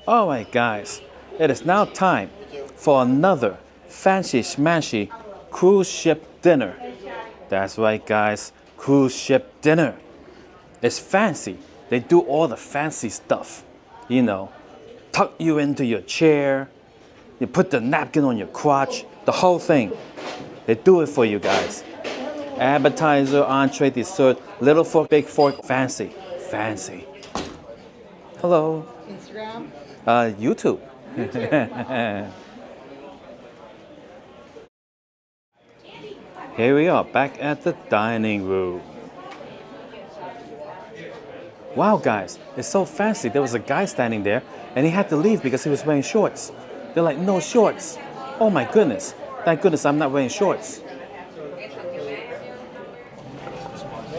All right, guys, it is now time for another fancy schmancy cruise ship dinner. That's right, guys, cruise ship dinner. It's fancy. They do all the fancy stuff. You know, tuck you into your chair, you put the napkin on your crotch, the whole thing. They do it for you guys. Appetizer, entree, dessert, little fork, big fork, fancy, fancy. Hello. Instagram? YouTube. Here we are, back at the dining room. Wow, guys, it's so fancy. There was a guy standing there, and he had to leave because he was wearing shorts. They're like, no shorts. Oh my goodness. Thank goodness I'm not wearing shorts.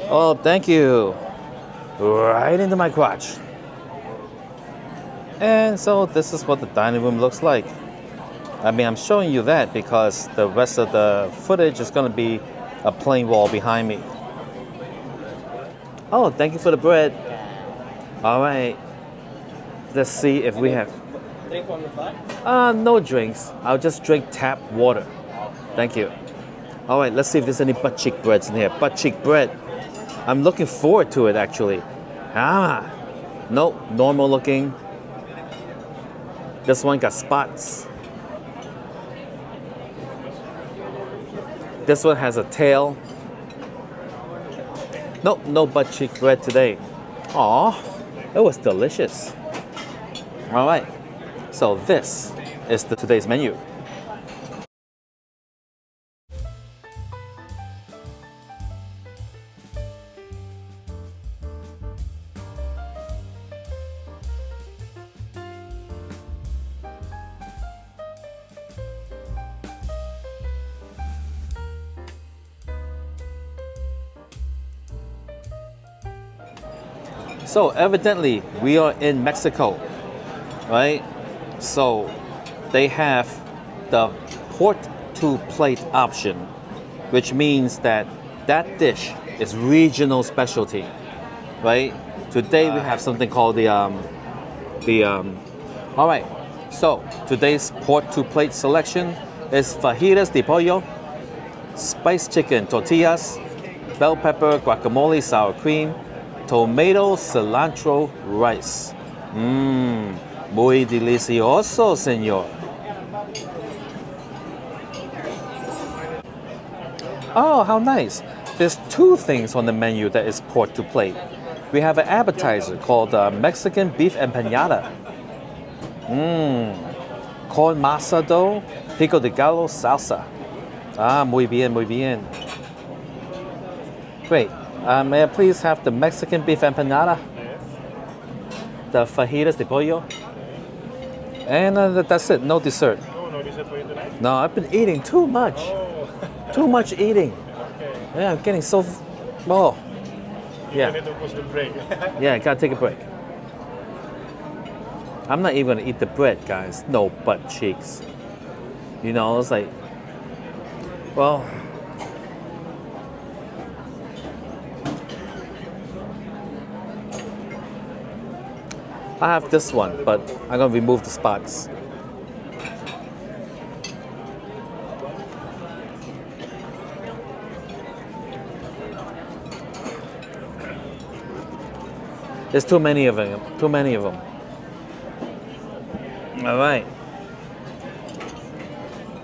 Oh, thank you. Right into my crotch. And so this is what the dining room looks like. I mean, I'm showing you that because the rest of the footage is going to be a plain wall behind me. Oh, thank you for the bread. All right. Let's see if we have... Drink from the bar? No drinks. I'll just drink tap water. Thank you. All right, let's see if there's any butt cheek breads in here. Butt cheek bread. I'm looking forward to it, actually. Nope, normal looking. This one got spots. This one has a tail. Nope, no butt cheek bread today. Aw, it was delicious. All right, so this is today's menu. So evidently we are in Mexico, right? So they have the port to plate option, which means that dish is regional specialty, right? Today we have something called all right. So today's port to plate selection is fajitas de pollo, spiced chicken tortillas, bell pepper, guacamole, sour cream, tomato cilantro rice. Muy delicioso, señor. Oh, how nice. There's two things on the menu that is port to plate. We have an appetizer called Mexican beef empanada. Corn masa dough, pico de gallo salsa. Muy bien, muy bien. Great. May I please have the Mexican beef empanada? The fajitas de pollo? And that's it, no dessert. No dessert for you tonight? No, I've been eating too much. Oh. Too much eating. Okay. Yeah, I'm getting so... Oh. You Yeah. need to push the break. Yeah, I gotta take a break. I'm not even gonna eat the bread, guys. No butt cheeks. You know, it's like... Well... I have this one, but I'm gonna remove the spots. There's too many of them. Too many of them. All right.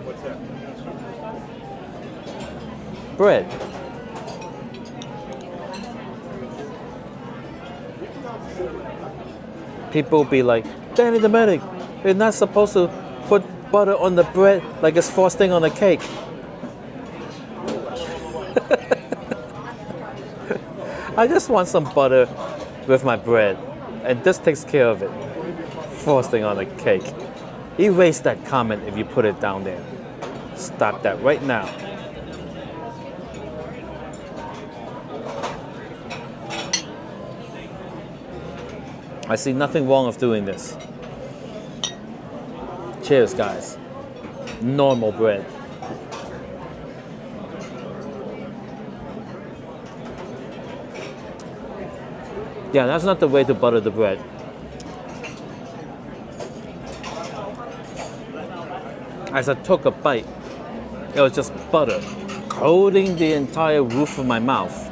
What's that? Bread. People be like, Danny the medic, you're not supposed to put butter on the bread like it's frosting on a cake. I just want some butter with my bread, and this takes care of it. Frosting on a cake. Erase that comment if you put it down there. Stop that right now. I see nothing wrong of doing this. Cheers, guys. Normal bread. Yeah, that's not the way to butter the bread. as I took a bite, it was just butter coating the entire roof of my mouth.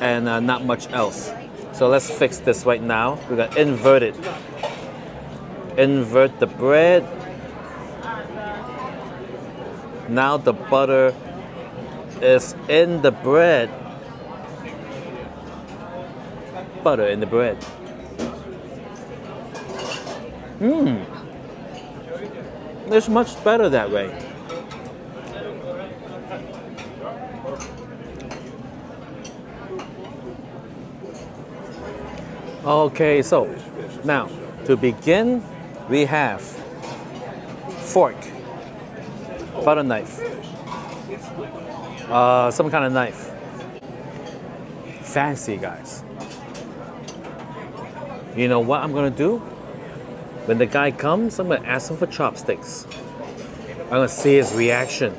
And not much else. So let's fix this right now. We're gonna invert it. Invert the bread. Now the butter is in the bread. Butter in the bread. It's much better that way. Okay, so now to begin, we have fork, butter knife, some kind of knife. Fancy, guys. You know what I'm gonna do? When the guy comes, I'm gonna ask him for chopsticks. I'm gonna see his reaction.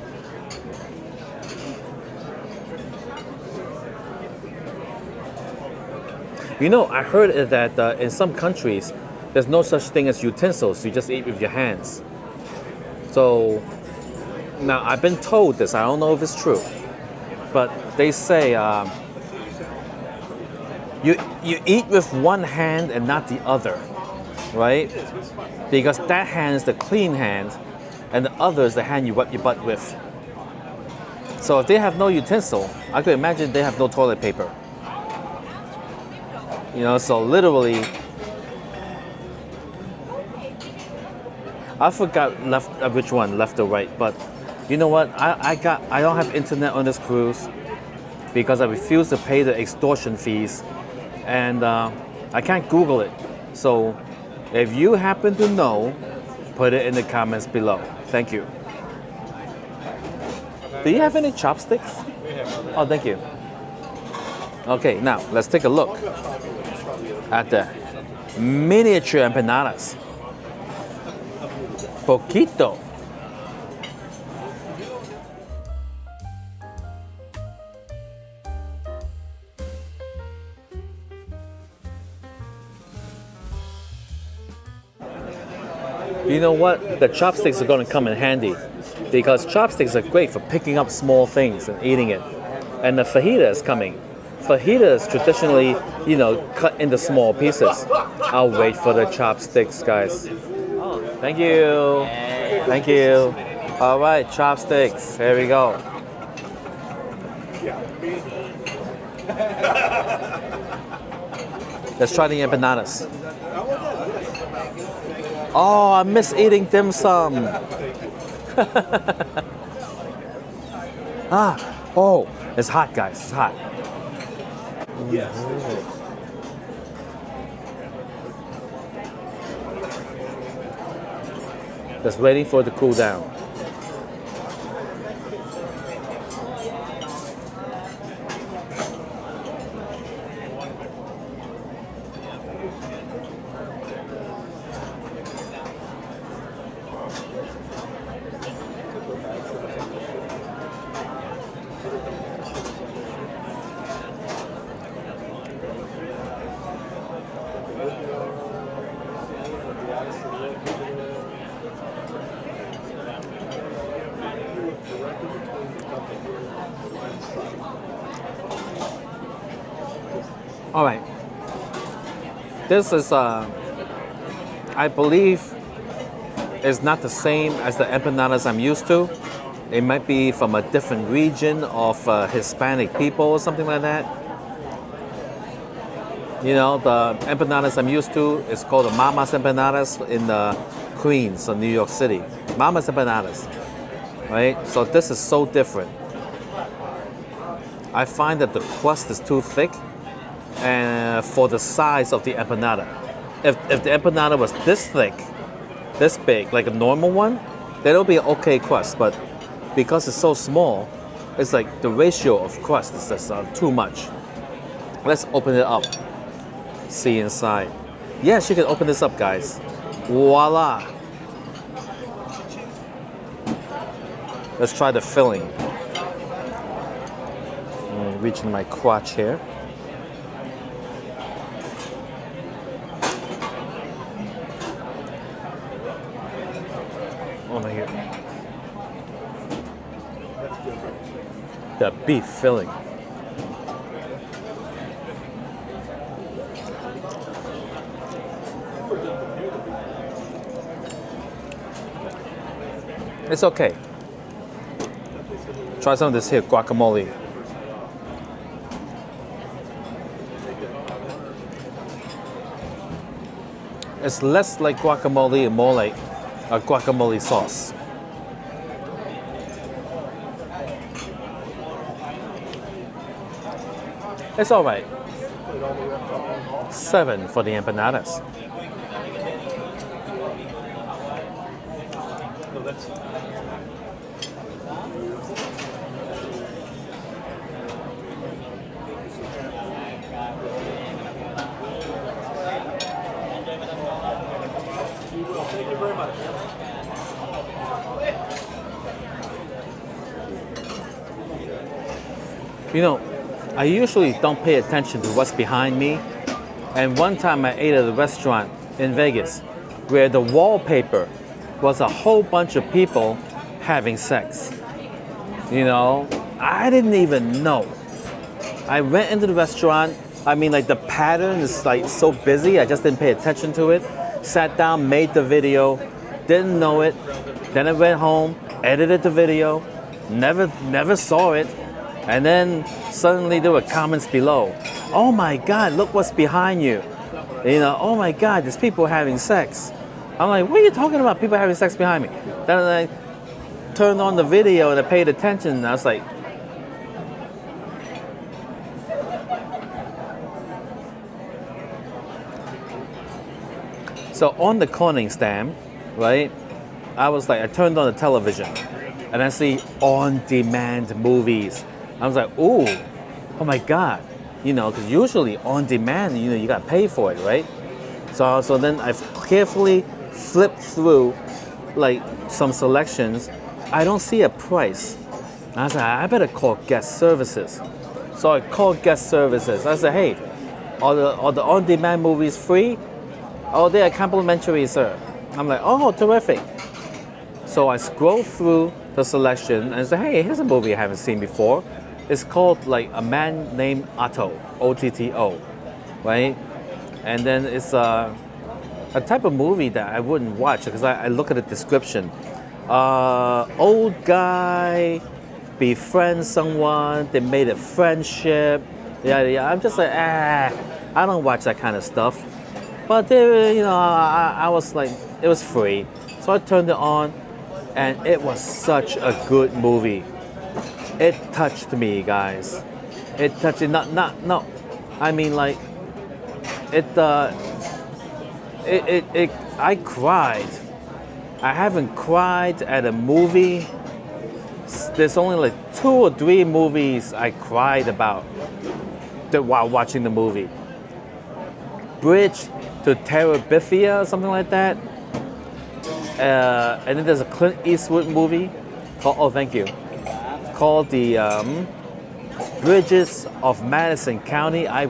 You know, I heard that in some countries, there's no such thing as utensils. You just eat with your hands. So, now I've been told this. I don't know if it's true. But they say you eat with one hand and not the other, right? Because that hand is the clean hand, and the other is the hand you wipe your butt with. So if they have no utensil, I could imagine they have no toilet paper. You know, so literally, I forgot which one, left or right. But you know what? I don't have internet on this cruise because I refuse to pay the extortion fees, and I can't Google it. So if you happen to know, put it in the comments below. Thank you. Do you have any chopsticks? Oh, thank you. Okay, now let's take a look at the miniature empanadas. Poquito. You know what? The chopsticks are going to come in handy because chopsticks are great for picking up small things and eating it. And the fajita is coming. Fajitas traditionally, you know, cut into small pieces. I'll wait for the chopsticks, guys. Oh, thank you. Thank you. All right, chopsticks. Here we go. Let's try the empanadas. Oh, I miss eating dim sum. Oh, it's hot, guys. It's hot. Just waiting for it to cool down. All right. This is, I believe, is not the same as the empanadas I'm used to. It might be from a different region of Hispanic people or something like that. You know, the empanadas I'm used to is called the Mama's Empanadas in Queens or New York City. Mama's Empanadas, right? So this is so different. I find that the crust is too thick and for the size of the empanada. If the empanada was this thick, this big, like a normal one, then it'll be an okay crust. But because it's so small, it's like the ratio of crust is just too much. Let's open it up. See inside. Yes, you can open this up, guys. Voila. Let's try the filling. I'm reaching my crotch here. one right here. The beef filling. It's okay. Try some of this here guacamole. It's less like guacamole and more like a guacamole sauce. It's all right. 7 for the empanadas. No, that's thank you very much. You know, I usually don't pay attention to what's behind me. And one time I ate at a restaurant in Vegas where the wallpaper was a whole bunch of people having sex. You know, I didn't even know. I went into the restaurant. I mean, like the pattern is like so busy. I just didn't pay attention to it. Sat down, made the video, didn't know it. Then I went home, edited the video, never saw it. And then suddenly there were comments below. Oh my God, look what's behind you. You know, oh my God, there's people having sex. I'm like, what are you talking about? People having sex behind me. Then I turned on the video and I paid attention and I was like, so on the Koningsdam, right? I was like, I turned on the television and I see on-demand movies. I was like, ooh, oh my God. You know, because usually on demand, you know, you got to pay for it, right? So then I carefully flipped through like some selections. I don't see a price. And I said, I better call guest services. So I called guest services. I said, hey, are the on-demand movies free? Oh, they are complimentary, sir. I'm like, oh, terrific. So I scroll through the selection and say, hey, here's a movie I haven't seen before. It's called like A Man Named Otto, O-T-T-O, right? And then it's a type of movie that I wouldn't watch because I look at the description. Old guy befriends someone, they made a friendship. Yeah. I'm just like, I don't watch that kind of stuff. But there, you know, I was like, it was free. So I turned it on and it was such a good movie. It touched me, guys. It touched it. No. I mean, like, I cried. I haven't cried at a movie. There's only like 2 or 3 movies I cried about while watching the movie. Bridge to Terabithia, something like that. And then there's a Clint Eastwood movie called, oh, thank you, called the Bridges of Madison County. I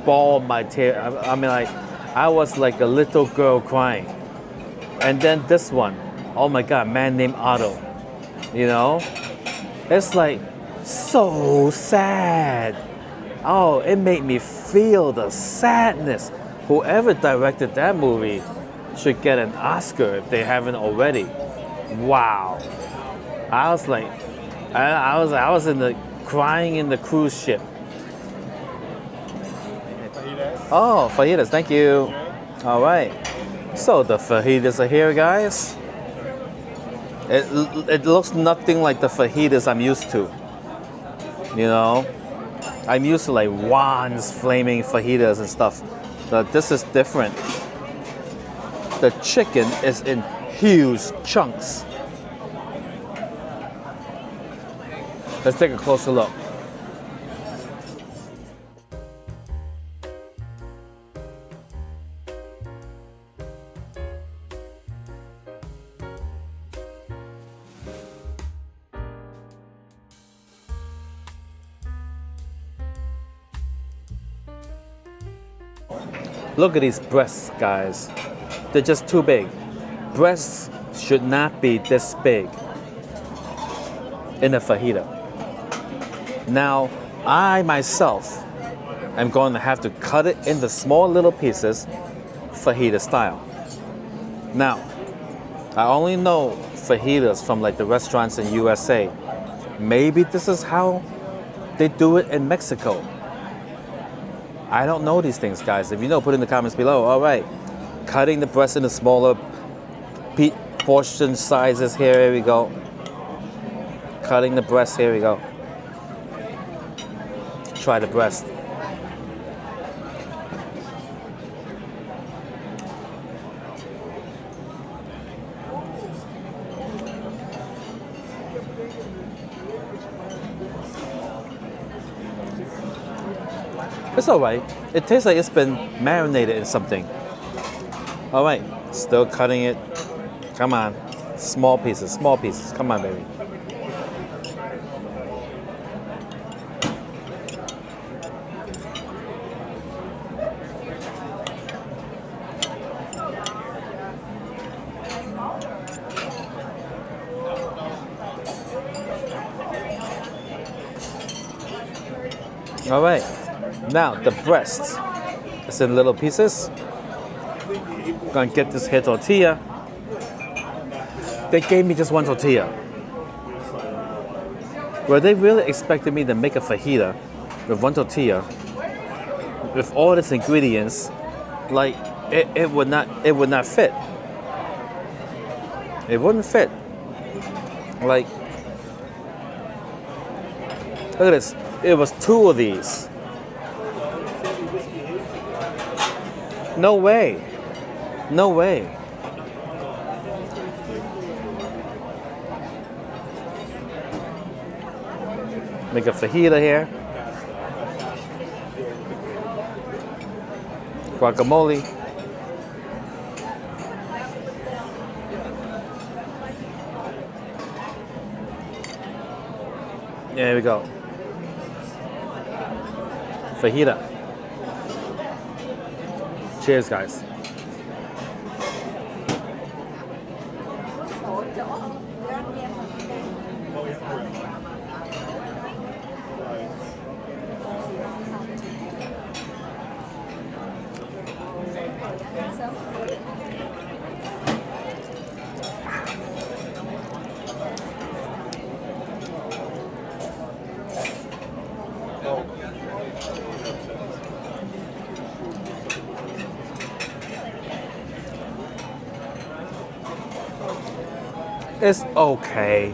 bawled my tear. I mean, I was like a little girl crying. And then this one, oh my God, Man Named Otto. You know, it's like so sad. Oh, it made me feel the sadness. Whoever directed that movie should get an Oscar if they haven't already. Wow. I was like, I was in the crying in the cruise ship. Fajitas. Oh, fajitas, thank you. All right. So the fajitas are here, guys. It looks nothing like the fajitas I'm used to. You know, I'm used to like Juan's flaming fajitas and stuff. But this is different. The chicken is in huge chunks. Let's take a closer look. Look at these breasts, guys. They're just too big. Breasts should not be this big in a fajita. Now, I myself am going to have to cut it into small little pieces, fajita style. Now, I only know fajitas from like the restaurants in USA. Maybe this is how they do it in Mexico. I don't know these things, guys. If you know, put in the comments below. All right, cutting the breast into smaller portion sizes. Here we go. Cutting the breast. Here we go. Try the breast. It's all right. It tastes like it's been marinated in something. All right, still cutting it. Come on, small pieces, small pieces. Come on, baby. All right. Now the breast is in little pieces. Gonna get this here tortilla. They gave me just one tortilla. Were they really expecting me to make a fajita with one tortilla with all these ingredients? Like it would not fit. It wouldn't fit. Like, look at this. It was two of these. No way. No way. Make a fajita here. Guacamole. There we go. Fajita. Cheers, guys. It's okay.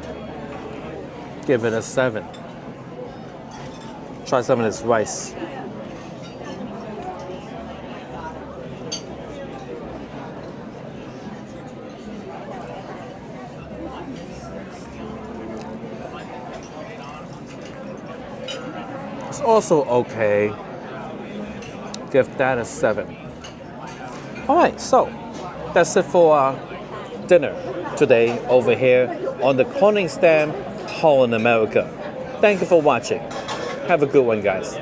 Give it a 7. Try some of this rice. It's also okay. Give that a 7. All right, so that's it for dinner today over here on the Koningsdam, Holland, America. Thank you for watching. Have a good one, guys.